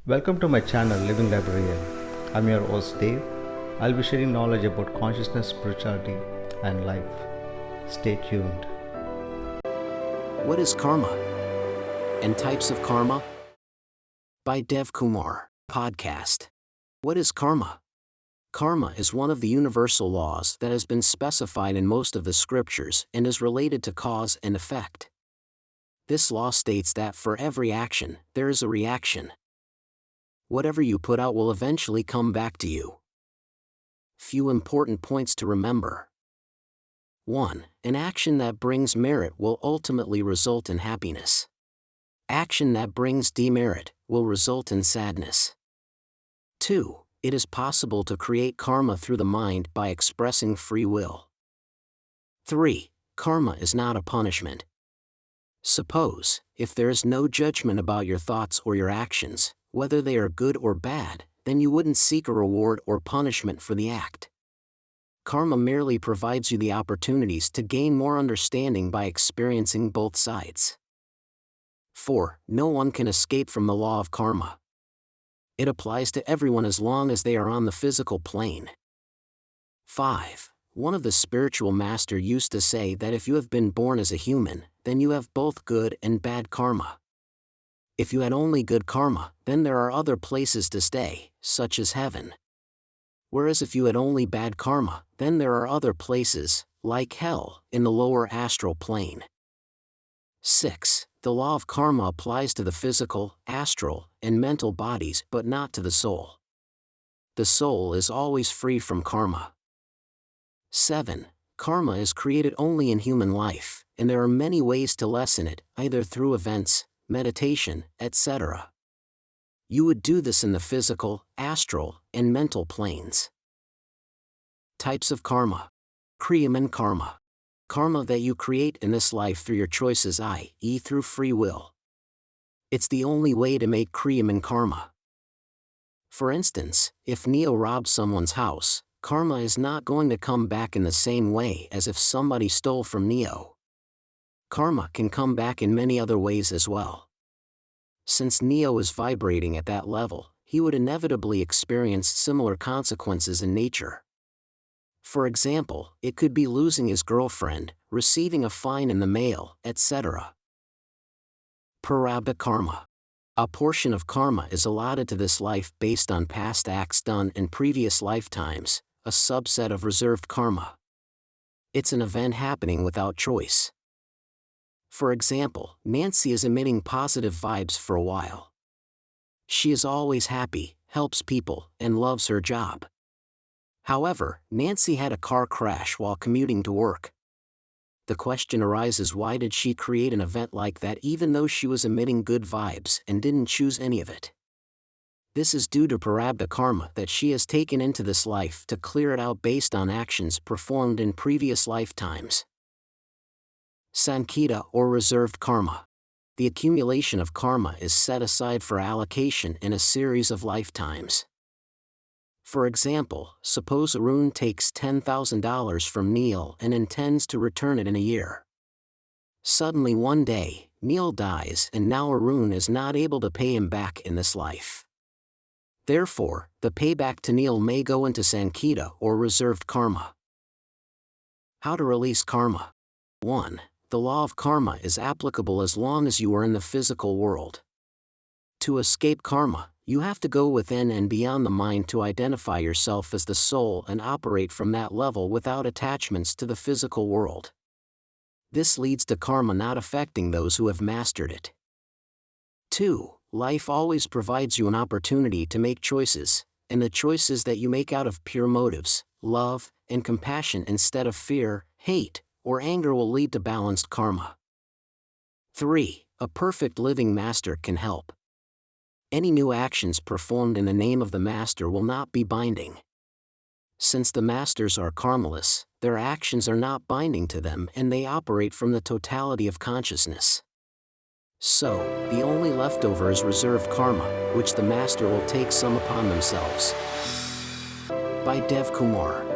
Welcome to my channel Living Librarian. I'm your host Dave. I'll be sharing knowledge about consciousness, spirituality, and life. Stay tuned. What is karma? And types of karma? By Devkumar, podcast. What is karma? Karma is one of the universal laws that has been specified in most of the scriptures and is related to cause and effect. This law states that for every action, there is a reaction. Whatever you put out will eventually come back to you. Few important points to remember. 1. An action that brings merit will ultimately result in happiness. Action that brings demerit will result in sadness. 2. It is possible to create karma through the mind by expressing free will. 3. Karma is not a punishment. Suppose, if there is no judgment about your thoughts or your actions, whether they are good or bad, then you wouldn't seek a reward or punishment for the act. Karma merely provides you the opportunities to gain more understanding by experiencing both sides. 4. No one can escape from the law of karma. It applies to everyone as long as they are on the physical plane. 5. One of the spiritual masters used to say that if you have been born as a human, then you have both good and bad karma. If you had only good karma, then there are other places to stay, such as heaven. Whereas if you had only bad karma, then there are other places, like hell, in the lower astral plane. 6. The law of karma applies to the physical, astral, and mental bodies but not to the soul. The soul is always free from karma. 7. Karma is created only in human life, and there are many ways to lessen it, either through events, meditation, etc. You would do this in the physical, astral, and mental planes. Types of karma. Kriyaman Karma. Karma that you create in this life through your choices, i.e. through free will. It's the only way to make Kriyaman Karma. For instance, if Neo robs someone's house, karma is not going to come back in the same way as if somebody stole from Neo. Karma can come back in many other ways as well. Since Neo is vibrating at that level, he would inevitably experience similar consequences in nature. For example, it could be losing his girlfriend, receiving a fine in the mail, etc. Prarabdha Karma. A portion of karma is allotted to this life based on past acts done in previous lifetimes, a subset of reserved karma. It's an event happening without choice. For example, Nancy is emitting positive vibes for a while. She is always happy, helps people, and loves her job. However, Nancy had a car crash while commuting to work. The question arises, why did she create an event like that even though she was emitting good vibes and didn't choose any of it? This is due to Prarabdha Karma that she has taken into this life to clear it out based on actions performed in previous lifetimes. Sankita or reserved karma. The accumulation of karma is set aside for allocation in a series of lifetimes. For example, suppose Arun takes $10,000 from Neil and intends to return it in a year. Suddenly one day, Neil dies and now Arun is not able to pay him back in this life. Therefore, the payback to Neil may go into Sankita or reserved karma. How to release karma. 1. The law of karma is applicable as long as you are in the physical world. To escape karma, you have to go within and beyond the mind to identify yourself as the soul and operate from that level without attachments to the physical world. This leads to karma not affecting those who have mastered it. 2. Life always provides you an opportunity to make choices, and the choices that you make out of pure motives, love, and compassion instead of fear, hate, or anger will lead to balanced karma. 3. A perfect living master can help. Any new actions performed in the name of the master will not be binding. Since the masters are karmaless, their actions are not binding to them and they operate from the totality of consciousness. So, the only leftover is reserved karma, which the master will take some upon themselves. By Devkumar.